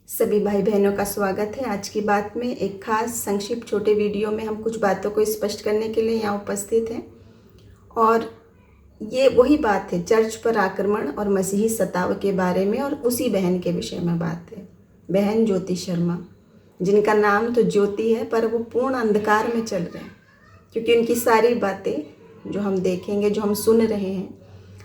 सभी भाई बहनों का स्वागत है। आज की बात में एक खास संक्षिप्त छोटे वीडियो में हम कुछ बातों को स्पष्ट करने के लिए यहाँ उपस्थित हैं। और ये वही बात है, चर्च पर आक्रमण और मसीही सताव के बारे में, और उसी बहन के विषय में बात है। बहन ज्योति शर्मा, जिनका नाम तो ज्योति है पर वो पूर्ण अंधकार में चल रहे हैं, क्योंकि उनकी सारी बातें जो हम देखेंगे, जो हम सुन रहे हैं।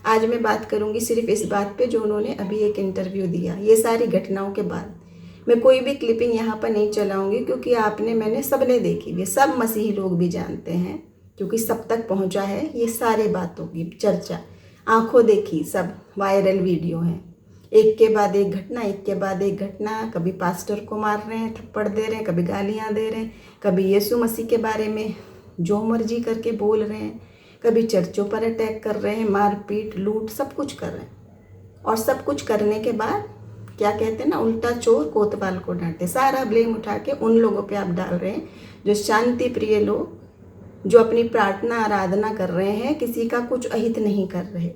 आज मैं बात करूंगी सिर्फ इस बात पे जो उन्होंने अभी एक इंटरव्यू दिया। ये सारी घटनाओं के बाद मैं कोई भी क्लिपिंग यहाँ पर नहीं चलाऊंगी, क्योंकि मैंने सबने देखी, ये सब मसीही लोग भी जानते हैं, क्योंकि सब तक पहुँचा है ये सारे बातों की चर्चा। आंखों देखी सब वायरल वीडियो हैं, एक के बाद एक घटना, एक के बाद एक घटना। कभी पास्टर को मार रहे हैं, थप्पड़ दे रहे हैं, कभी गालियाँ दे रहे हैं, कभी यीशु मसीह के बारे में जो मर्जी करके बोल रहे हैं, कभी चर्चों पर अटैक कर रहे हैं, मारपीट लूट सब कुछ कर रहे हैं। और सब कुछ करने के बाद क्या कहते हैं ना, उल्टा चोर कोतवाल को डांटे। सारा ब्लेम उठा के उन लोगों पे आप डाल रहे हैं जो शांति प्रिय लोग, जो अपनी प्रार्थना आराधना कर रहे हैं, किसी का कुछ अहित नहीं कर रहे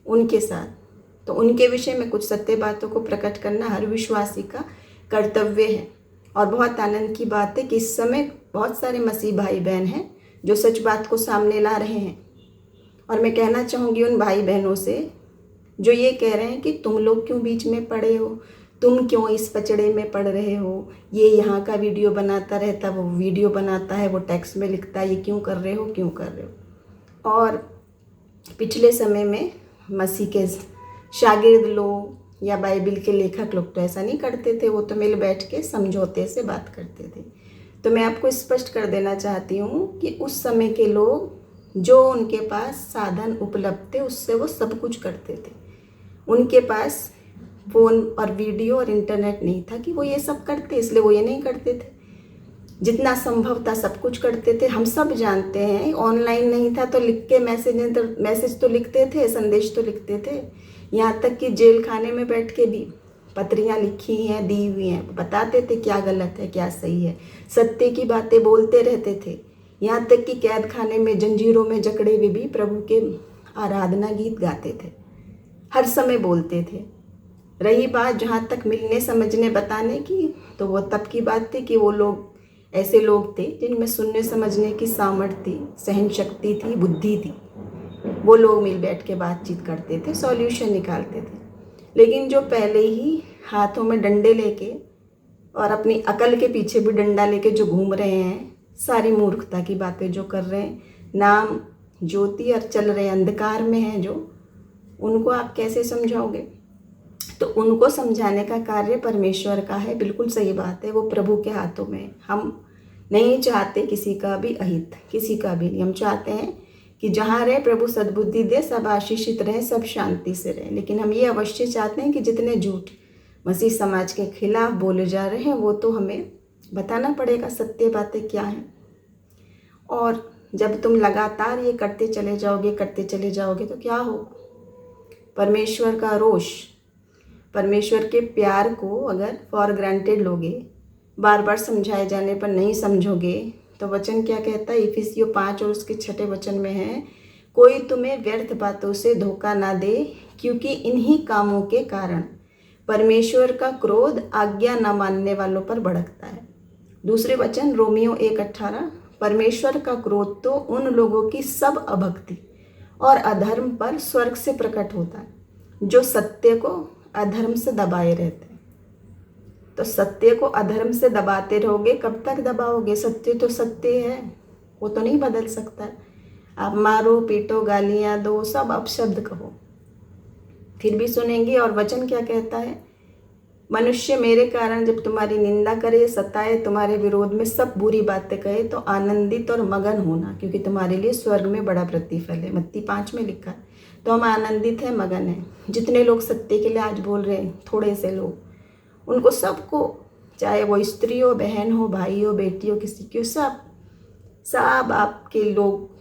उनके साथ। तो उनके विषय में कुछ सत्य बातों को प्रकट करना हर विश्वासी का कर्तव्य है। और बहुत आनंद की बात है कि इस समय बहुत सारे मसीह भाई बहन हैं जो सच बात को सामने ला रहे हैं। और मैं कहना चाहूँगी उन भाई बहनों से जो ये कह रहे हैं कि तुम लोग क्यों बीच में पड़े हो, तुम क्यों इस पचड़े में पड़ रहे हो, ये यहाँ का वीडियो बनाता रहता, वो वीडियो बनाता है, वो टेक्स्ट में लिखता है, ये क्यों कर रहे हो, क्यों कर रहे हो। और पिछले समय में मसीह के शागिर्द लोग या बाइबिल के लेखक लोग तो ऐसा नहीं करते थे, वो तो मिल बैठ के समझौते से बात करते थे। तो मैं आपको स्पष्ट कर देना चाहती हूँ कि उस समय के लोग जो उनके पास साधन उपलब्ध थे उससे वो सब कुछ करते थे। उनके पास फ़ोन और वीडियो और इंटरनेट नहीं था कि वो ये सब करते, इसलिए वो ये नहीं करते थे। जितना संभव था सब कुछ करते थे। हम सब जानते हैं, ऑनलाइन नहीं था तो लिख के मैसेज तो लिखते थे, संदेश तो लिखते थे। यहाँ तक कि जेल खाने में बैठ के भी पत्रियाँ लिखी हैं, दी हुई हैं, बताते थे क्या गलत है क्या सही है, सत्य की बातें बोलते रहते थे। यहाँ तक कि कैद खाने में जंजीरों में जकड़े हुए भी प्रभु के आराधना गीत गाते थे, हर समय बोलते थे। रही बात जहाँ तक मिलने समझने बताने की, तो वो तब की बात थी कि वो लोग ऐसे लोग थे जिनमें सुनने समझने की सामर्थ्य थी, सहन शक्ति थी, बुद्धि थी। वो लोग मिल बैठ के बातचीत करते थे, सॉल्यूशन निकालते थे। लेकिन जो पहले ही हाथों में डंडे लेके और अपनी अकल के पीछे भी डंडा लेके जो घूम रहे हैं, सारी मूर्खता की बातें जो कर रहे हैं, नाम ज्योति और चल रहे अंधकार में हैं जो, उनको आप कैसे समझाओगे। तो उनको समझाने का कार्य परमेश्वर का है। बिल्कुल सही बात है, वो प्रभु के हाथों में। हम नहीं चाहते किसी का भी अहित, किसी का भी नहीं। हम चाहते हैं कि जहाँ रहे प्रभु सद्बुद्धि दे, सब आशीषित रहें, सब शांति से रहें। लेकिन हम ये अवश्य चाहते हैं कि जितने झूठ मसीह समाज के खिलाफ बोले जा रहे हैं वो तो हमें बताना पड़ेगा, सत्य बातें क्या हैं। और जब तुम लगातार ये करते चले जाओगे तो क्या होगा। परमेश्वर का रोष, परमेश्वर के प्यार को अगर फॉर ग्रांटेड लोगे, बार बार समझाए जाने पर नहीं समझोगे, तो वचन क्या कहता है, इफिसियों 5 और उसके 6 वचन में है, कोई तुम्हें व्यर्थ बातों से धोखा ना दे, क्योंकि इन्हीं कामों के कारण परमेश्वर का क्रोध आज्ञा न मानने वालों पर भड़कता है। दूसरे वचन रोमियो 1:18, परमेश्वर का क्रोध तो उन लोगों की सब अभक्ति और अधर्म पर स्वर्ग से प्रकट होता है, जो सत्य को अधर्म से दबाए रहते हैं। तो सत्य को अधर्म से दबाते रहोगे, कब तक दबाओगे। सत्य तो सत्य है, वो तो नहीं बदल सकता। आप मारो पीटो, गालियाँ दो, सब अपशब्द कहो, फिर भी सुनेंगे। और वचन क्या कहता है, मनुष्य मेरे कारण जब तुम्हारी निंदा करे, सताए, तुम्हारे विरोध में सब बुरी बातें कहे, तो आनंदित और मगन होना, क्योंकि तुम्हारे लिए स्वर्ग में बड़ा प्रतिफल है। मत्ती 5 में लिखा है। तो हम आनंदित हैं, मगन हैं। जितने लोग सत्य के लिए आज बोल रहे हैं, थोड़े से लोग, उनको सबको, चाहे वो स्त्री हो, बहन हो, भाई हो, बेटी हो, किसी की हो, सब आपके लोग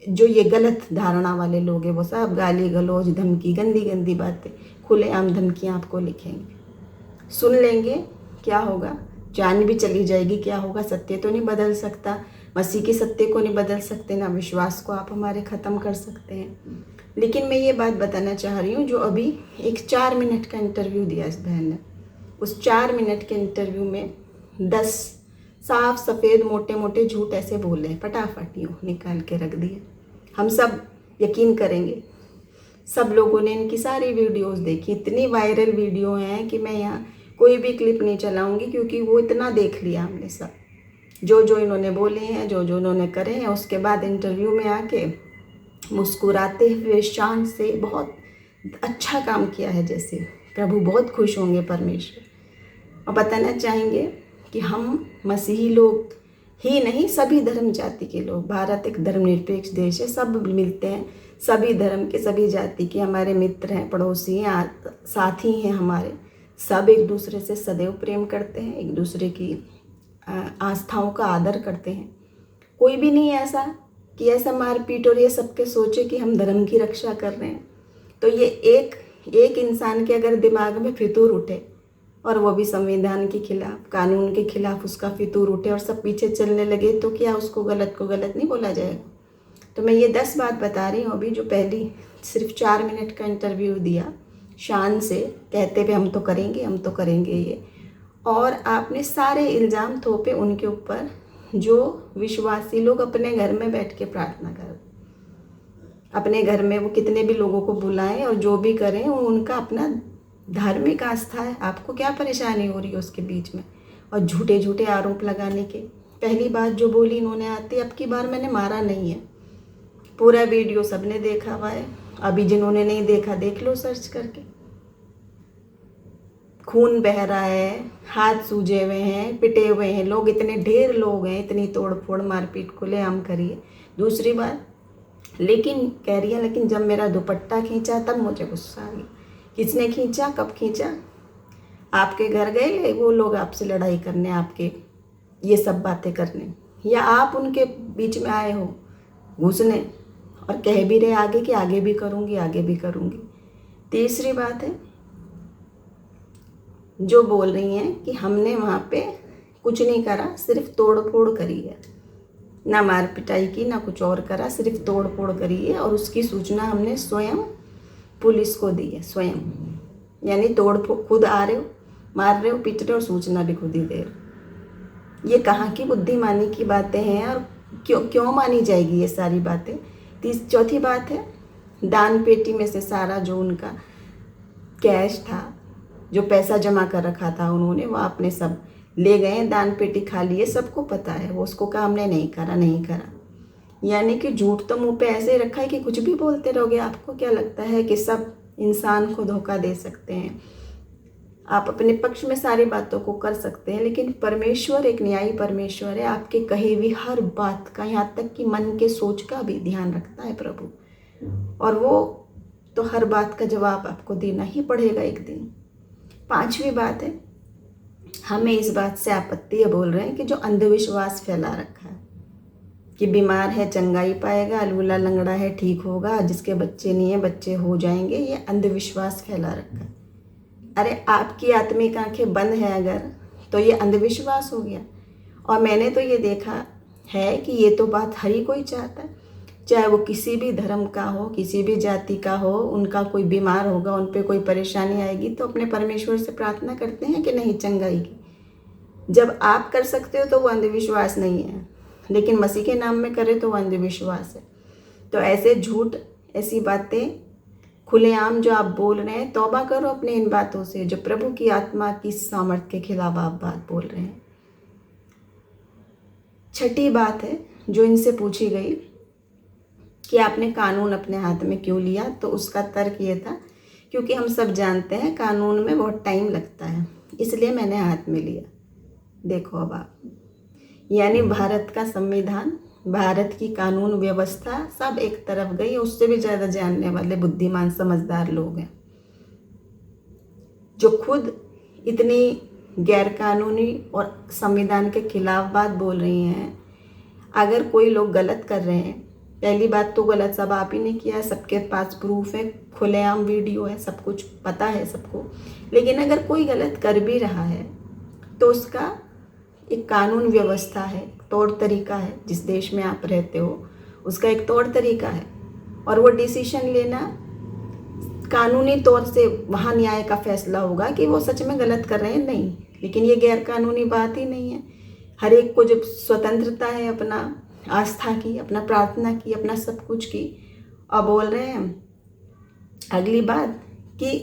जो ये गलत धारणा वाले लोग हैं, वो सब गाली गलौज, धमकी, गंदी गंदी बातें, खुलेआम धमकियाँ आपको लिखेंगे। सुन लेंगे, क्या होगा, जान भी चली जाएगी, क्या होगा। सत्य तो नहीं बदल सकता, मसीह के सत्य को नहीं बदल सकते, ना विश्वास को आप हमारे ख़त्म कर सकते हैं। लेकिन मैं ये बात बताना चाह रही हूँ, जो अभी एक 4 मिनट का इंटरव्यू दिया इस बहन ने, उस 4 मिनट के इंटरव्यू में 10 साफ सफ़ेद मोटे मोटे झूठ ऐसे बोले, फटाफट यूँ निकाल के रख दिए। हम सब यकीन करेंगे, सब लोगों ने इनकी सारी वीडियोस देखी, इतनी वायरल वीडियो हैं कि मैं यहाँ कोई भी क्लिप नहीं चलाऊंगी, क्योंकि वो इतना देख लिया हमने सब, जो जो इन्होंने बोले हैं, जो जो इन्होंने करे हैं। उसके बाद इंटरव्यू में आके मुस्कुराते हुए शान से बहुत अच्छा काम किया है, जैसे प्रभु बहुत खुश होंगे परमेश्वर, और बताना चाहेंगे कि हम मसीही लोग ही नहीं, सभी धर्म जाति के लोग, भारत एक धर्मनिरपेक्ष देश है, सब मिलते हैं, सभी धर्म के सभी जाति के हमारे मित्र हैं, पड़ोसी हैं, साथी हैं हमारे, सब एक दूसरे से सदैव प्रेम करते हैं, एक दूसरे की आस्थाओं का आदर करते हैं। कोई भी नहीं ऐसा कि ऐसा मारपीट और ये सबके सोचे कि हम धर्म की रक्षा कर रहे हैं। तो ये एक इंसान के अगर दिमाग में फितूर उठे, और वो भी संविधान के खिलाफ, कानून के खिलाफ उसका फितूर उठे और सब पीछे चलने लगे, तो क्या उसको गलत को गलत नहीं बोला जाएगा। तो मैं ये 10 बात बता रही हूँ अभी, जो पहली सिर्फ 4 मिनट का इंटरव्यू दिया शान से, कहते हुए हम तो करेंगे, हम तो करेंगे ये, और आपने सारे इल्ज़ाम थोपे उनके ऊपर जो विश्वासी लोग अपने घर में बैठ के प्रार्थना करें, अपने घर में वो कितने भी लोगों को बुलाएं और जो भी करें, वो उनका अपना धार्मिक आस्था है। आपको क्या परेशानी हो रही है उसके बीच में, और झूठे झूठे आरोप लगाने के। पहली बात जो बोली इन्होंने आती, अब की बार मैंने मारा नहीं है, पूरा वीडियो सबने देखा हुआ है, अभी जिन्होंने नहीं देखा देख लो सर्च करके। खून बह रहा है, हाथ सूजे हुए हैं, पिटे हुए हैं लोग, इतने ढेर लोग हैं, इतनी तोड़ फोड़ मारपीट खुलेआम करिए। दूसरी बात, लेकिन कह रही है, लेकिन जब मेरा दुपट्टा खींचा तब मुझे गुस्सा आ गया। किसने खींचा, कब खींचा? आपके घर गए वो लोग आपसे लड़ाई करने, आपके ये सब बातें करने, या आप उनके बीच में आए हो घुसने और कह भी रहे आगे कि आगे भी करूँगी, आगे भी करूँगी। तीसरी बात है, जो बोल रही हैं कि हमने वहाँ पे कुछ नहीं करा, सिर्फ तोड़ फोड़ करी है, ना मार पिटाई की, ना कुछ और करा, सिर्फ तोड़ फोड़ करी है, और उसकी सूचना हमने स्वयं पुलिस को दी है। स्वयं यानी तोड़ फोड़, खुद आ रहे हो, मार रहे हो, पीट रहे हो, और सूचना भी खुद ही दे रहे हो। ये कहाँ की बुद्धिमानी की बातें हैं, और क्यों मानी जाएगी ये सारी बातें। चौथी बात है, दान पेटी में से सारा जो उनका कैश था, जो पैसा जमा कर रखा था उन्होंने, वो आपने सब ले गए, दान पेटी खाली है, सबको पता है। वो उसको कहा हमने नहीं करा, नहीं करा, यानी कि झूठ तो मुंह पे ऐसे रखा है कि कुछ भी बोलते रहोगे। आपको क्या लगता है कि सब इंसान को धोखा दे सकते हैं? आप अपने पक्ष में सारी बातों को कर सकते हैं, लेकिन परमेश्वर एक न्यायी परमेश्वर है, आपके कही हुई हर बात का, यहाँ तक कि मन के सोच का भी ध्यान रखता है प्रभु, और वो तो हर बात का जवाब आपको देना ही पड़ेगा एक दिन। पांचवी बात है, हमें इस बात से आपत्ति है, बोल रहे हैं कि जो अंधविश्वास फैला रखा है कि बीमार है चंगाई पाएगा, लूला लंगड़ा है ठीक होगा, जिसके बच्चे नहीं है बच्चे हो जाएंगे, ये अंधविश्वास फैला रखा है। अरे आपकी आत्मिक आंखें बंद है अगर, तो ये अंधविश्वास हो गया। और मैंने तो ये देखा है कि ये तो बात हर ही कोई चाहता है, चाहे वो किसी भी धर्म का हो, किसी भी जाति का हो, उनका कोई बीमार होगा, उन पर कोई परेशानी आएगी तो अपने परमेश्वर से प्रार्थना करते हैं कि नहीं चंगाई की। जब आप कर सकते हो तो वो अंधविश्वास नहीं है, लेकिन मसीह के नाम में करे तो वो अंधविश्वास है। तो ऐसे झूठ, ऐसी बातें खुलेआम जो आप बोल रहे हैं, तौबा करो अपने इन बातों से, जो प्रभु की आत्मा की सामर्थ के खिलाफ आप बात बोल रहे हैं। छठी बात है जो इनसे पूछी गई कि आपने कानून अपने हाथ में क्यों लिया, तो उसका तर्क ये था क्योंकि हम सब जानते हैं कानून में बहुत टाइम लगता है, इसलिए मैंने हाथ में लिया। देखो अब आप, यानी भारत का संविधान, भारत की कानून व्यवस्था सब एक तरफ गई, उससे भी ज़्यादा जानने वाले बुद्धिमान समझदार लोग हैं जो खुद इतनी गैरकानूनी और संविधान के खिलाफ बात बोल रही हैं। अगर कोई लोग गलत कर रहे हैं, पहली बात तो गलत सब आप ही ने किया है, सबके पास प्रूफ है, खुलेआम वीडियो है, सब कुछ पता है सबको। लेकिन अगर कोई गलत कर भी रहा है तो उसका एक कानून व्यवस्था है, तौर तरीका है, जिस देश में आप रहते हो उसका एक तौर तरीका है, और वो डिसीजन लेना कानूनी तौर से वहाँ न्याय का फैसला होगा कि वो सच में गलत कर रहे हैं, नहीं। लेकिन ये गैर कानूनी बात ही नहीं है। हर एक को जब स्वतंत्रता है अपना आस्था की, अपना प्रार्थना की, अपना सब कुछ की। अब बोल रहे हैं अगली बात कि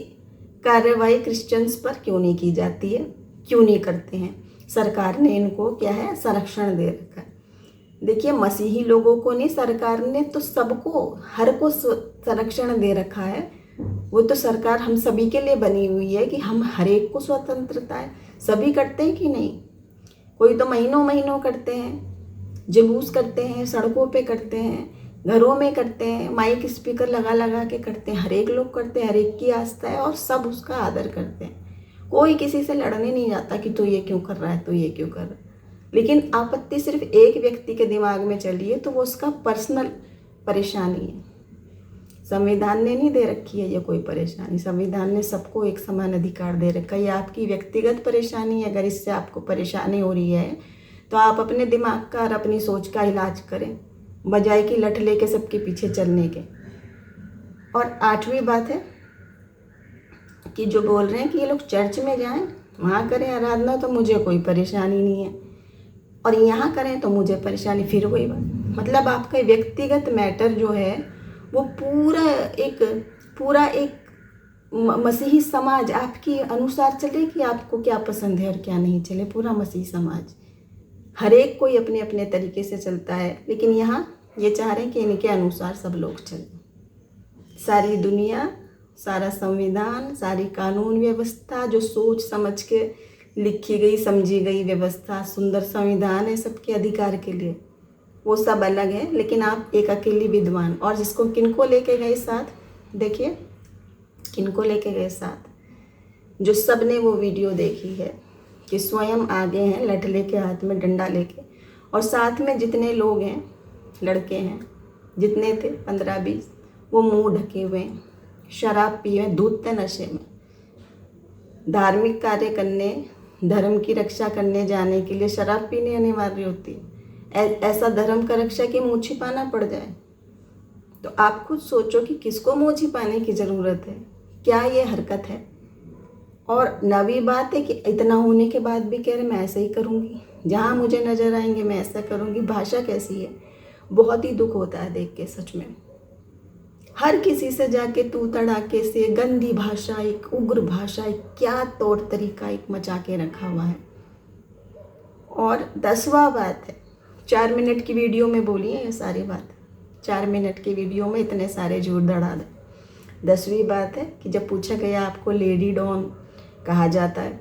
कार्रवाई क्रिश्चियंस पर क्यों नहीं की जाती है, क्यों नहीं करते हैं। सरकार ने इनको क्या है, संरक्षण दे रखा है। देखिए, मसीही लोगों को नहीं, सरकार ने तो सबको, हर को संरक्षण दे रखा है। वो तो सरकार हम सभी के लिए बनी हुई है कि हम हर एक को स्वतंत्रता है। सभी करते हैं कि नहीं? कोई तो महीनों महीनों करते हैं, जुलूस करते हैं, सड़कों पे करते हैं, घरों में करते हैं, माइक स्पीकर लगा लगा के करते हैं। हर एक लोग करते हैं, हर एक की आस्था है और सब उसका आदर करते हैं। कोई किसी से लड़ने नहीं जाता कि तू ये क्यों कर रहा है, तू ये क्यों कर रहा है। लेकिन आपत्ति सिर्फ एक व्यक्ति के दिमाग में चली है तो वो उसका पर्सनल परेशानी है। संविधान ने नहीं दे रखी है ये कोई परेशानी। संविधान ने सबको एक समान अधिकार दे रखा है। ये आपकी व्यक्तिगत परेशानी है। अगर इससे आपको परेशानी हो रही है तो आप अपने दिमाग का और अपनी सोच का इलाज करें, बजाय कि लठ लेके सबके पीछे चलने के। और 8वीं बात है कि जो बोल रहे हैं कि ये लोग चर्च में जाएं, वहाँ करें आराधना, तो मुझे कोई परेशानी नहीं है, और यहाँ करें तो मुझे परेशानी। फिर वही बात, मतलब आपका व्यक्तिगत मैटर जो है वो पूरा एक मसीही समाज आपकी अनुसार चले कि आपको क्या पसंद है और क्या नहीं चले। पूरा मसीही समाज हर एक कोई अपने अपने तरीके से चलता है, लेकिन यहाँ ये चाह रहे हैं कि इनके अनुसार सब लोग चलें। सारी दुनिया, सारा संविधान, सारी कानून व्यवस्था जो सोच समझ के लिखी गई, समझी गई व्यवस्था, सुंदर संविधान है सबके अधिकार के लिए, वो सब अलग है। लेकिन आप एक अकेली विद्वान, और जिसको किनको लेके गए साथ, देखिए किनको लेके गए साथ, जो सब ने वो वीडियो देखी है कि स्वयं आगे हैं लठ लेके, हाथ में डंडा लेके, और साथ में जितने लोग हैं, लड़के हैं जितने थे 15-20, वो मुंह ढके हुए हैं, शराब पिए हैं, धूतते नशे में। धार्मिक कार्य करने, धर्म की रक्षा करने जाने के लिए शराब पीनी अनिवार्य होती है। ऐसा धर्म का रक्षा कि मुँह छिपाना पड़ जाए। तो आप खुद सोचो कि किसको मुँह छिपाने की ज़रूरत है, क्या ये हरकत है। और 9वीं बात है कि इतना होने के बाद भी कह रहे मैं ऐसे ही करूँगी, जहाँ मुझे नज़र आएंगे मैं ऐसा करूँगी। भाषा कैसी है, बहुत ही दुख होता है देख के सच में। हर किसी से जाके तू तड़ाके से गंदी भाषा, एक उग्र भाषा, एक क्या तौर तरीका एक मचा के रखा हुआ है। और 10वां बात है, 4 मिनट की वीडियो में बोली है ये सारी बात, 4 मिनट की वीडियो में इतने सारे झूठ दड़ा दे। 10वीं बात है कि जब पूछा गया आपको लेडी डॉन कहा जाता है,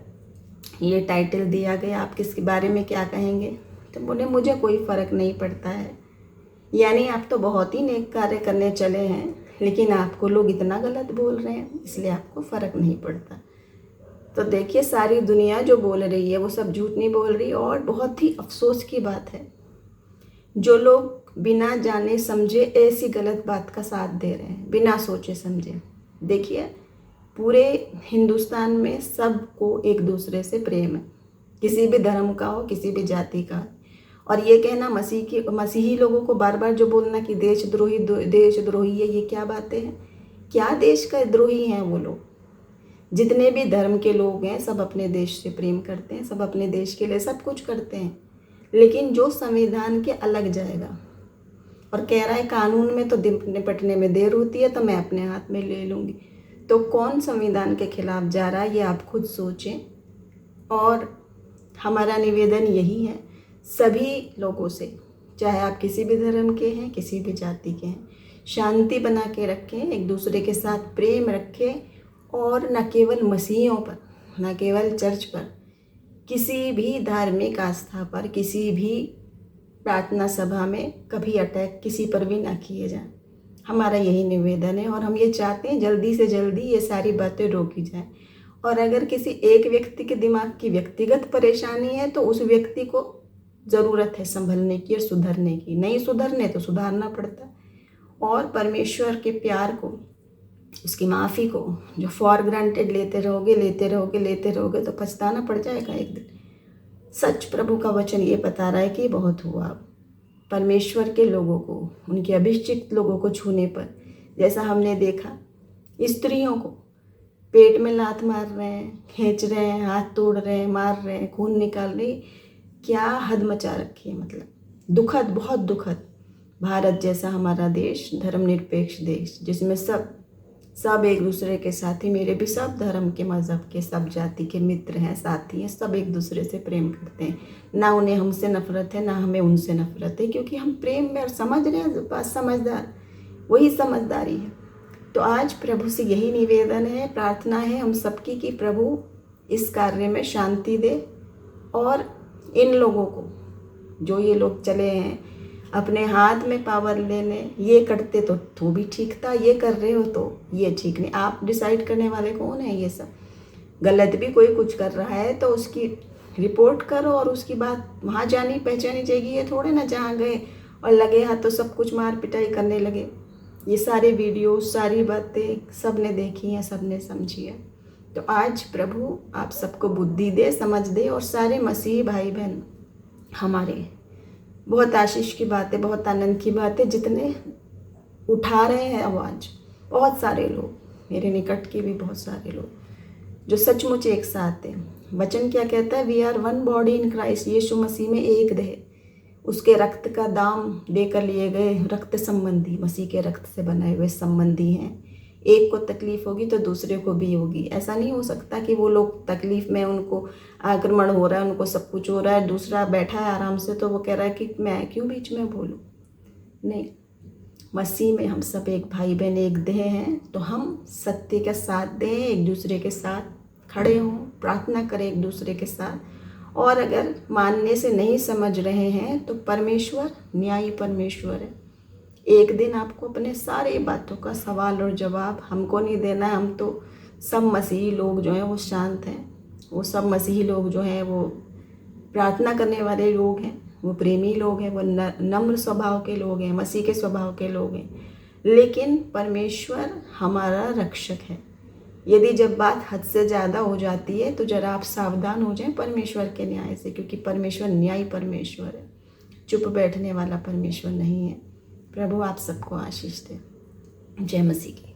ये टाइटल दिया गया, आप किसके बारे में क्या कहेंगे, तो बोले मुझे कोई फ़र्क नहीं पड़ता है। यानी आप तो बहुत ही नेक कार्य करने चले हैं, लेकिन आपको लोग इतना गलत बोल रहे हैं, इसलिए आपको फ़र्क नहीं पड़ता। तो देखिए, सारी दुनिया जो बोल रही है वो सब झूठ नहीं बोल रही। और बहुत ही अफसोस की बात है, जो लोग बिना जाने समझे ऐसी गलत बात का साथ दे रहे हैं, बिना सोचे समझे। देखिए, पूरे हिंदुस्तान में सबको एक दूसरे से प्रेम है, किसी भी धर्म का हो, किसी भी जाति का। और ये कहना मसीही लोगों को बार बार जो बोलना कि देशद्रोही है, ये क्या बातें हैं? क्या देश का द्रोही हैं वो लोग? जितने भी धर्म के लोग हैं सब अपने देश से प्रेम करते हैं, सब अपने देश के लिए सब कुछ करते हैं। लेकिन जो संविधान के अलग जाएगा और कह रहा है कानून में तो निपटने में देर होती है तो मैं अपने हाथ में ले लूँगी, तो कौन संविधान के खिलाफ जा रहा है ये आप खुद सोचें। और हमारा निवेदन यही है सभी लोगों से, चाहे आप किसी भी धर्म के हैं, किसी भी जाति के हैं, शांति बना के रखें, एक दूसरे के साथ प्रेम रखें। और न केवल मसीहियों पर, न केवल चर्च पर, किसी भी धार्मिक आस्था पर, किसी भी प्रार्थना सभा में कभी अटैक किसी पर भी ना किए जाएं। हमारा यही निवेदन है और हम ये चाहते हैं जल्दी से जल्दी ये सारी बातें रोकी जाएं। और अगर किसी एक व्यक्ति के दिमाग की व्यक्तिगत परेशानी है तो उस व्यक्ति को ज़रूरत है संभलने की और सुधरने की। नहीं सुधरने तो सुधारना पड़ता है। और परमेश्वर के प्यार को, उसकी माफ़ी को जो फॉर ग्रांटेड लेते रहोगे तो पछताना पड़ जाएगा एक दिन। सच प्रभु का वचन ये बता रहा है कि बहुत हुआ परमेश्वर के लोगों को, उनके अभिषिक्त लोगों को छूने पर। जैसा हमने देखा स्त्रियों को पेट में लात मार रहे हैं, खींच रहे हैं, हाथ तोड़ रहे हैं, मार रहे हैं, खून निकाल रहे। क्या हद मचा रखी है। मतलब दुखद, बहुत दुखद। भारत जैसा हमारा देश, धर्मनिरपेक्ष देश, जिसमें सब एक दूसरे के साथी, मेरे भी सब धर्म के, मज़हब के, सब जाति के मित्र हैं, साथी हैं, सब एक दूसरे से प्रेम करते हैं। ना उन्हें हमसे नफरत है, ना हमें उनसे नफरत है, क्योंकि हम प्रेम में और समझ रहे हैं। बात समझदार, वही समझदारी है। तो आज प्रभु से यही निवेदन है, प्रार्थना है हम सबकी कि प्रभु इस कार्य में शांति दे, और इन लोगों को, जो ये लोग चले हैं अपने हाथ में पावर लेने, ये करते तो भी ठीक था, ये कर रहे हो तो ये ठीक नहीं। आप डिसाइड करने वाले कौन है? ये सब गलत भी कोई कुछ कर रहा है तो उसकी रिपोर्ट करो, और उसकी बात वहाँ जानी पहचानी जाएगी। ये थोड़े ना जहाँ गए और लगे हाथ तो सब कुछ मार पिटाई करने लगे। ये सारे वीडियो, सारी बातें सब ने देखी हैं, सब ने समझी है। तो आज प्रभु आप सबको बुद्धि दे, समझ दे, और सारे मसीही भाई बहन हमारे, बहुत आशीष की बात है, बहुत आनंद की बात है, जितने उठा रहे हैं आवाज़, बहुत सारे लोग, मेरे निकट के भी बहुत सारे लोग जो सचमुच एक साथ हैं। वचन क्या कहता है? We are one body in Christ, Yeshu Masih में एक देह, उसके रक्त का दाम देकर लिए गए रक्त संबंधी, मसीह के रक्त से बनाए हुए संबंधी हैं। एक को तकलीफ होगी तो दूसरे को भी होगी। ऐसा नहीं हो सकता कि वो लोग तकलीफ में, उनको आक्रमण हो रहा है, उनको सब कुछ हो रहा है, दूसरा बैठा है आराम से, तो वो कह रहा है कि मैं क्यों बीच में बोलूं। नहीं, मसीह में हम सब एक भाई बहन, एक देह हैं। तो हम सत्य का साथ दें, एक दूसरे के साथ खड़े हों, प्रार्थना करें एक दूसरे के साथ। और अगर मानने से नहीं समझ रहे हैं तो परमेश्वर न्यायी परमेश्वर है। एक दिन आपको अपने सारे बातों का सवाल और जवाब हमको नहीं देना है। हम तो सब मसीही लोग जो हैं वो शांत हैं, वो सब मसीही लोग जो हैं वो प्रार्थना करने वाले लोग हैं, वो प्रेमी लोग हैं, वो नम्र स्वभाव के लोग हैं, मसीह के स्वभाव के लोग हैं। लेकिन परमेश्वर हमारा रक्षक है। यदि जब बात हद से ज़्यादा हो जाती है तो जरा आप सावधान हो जाएं परमेश्वर के न्याय से, क्योंकि परमेश्वर न्यायी परमेश्वर है, चुप बैठने वाला परमेश्वर नहीं है। प्रभु आप सबको आशीष दे। जय मसीह की।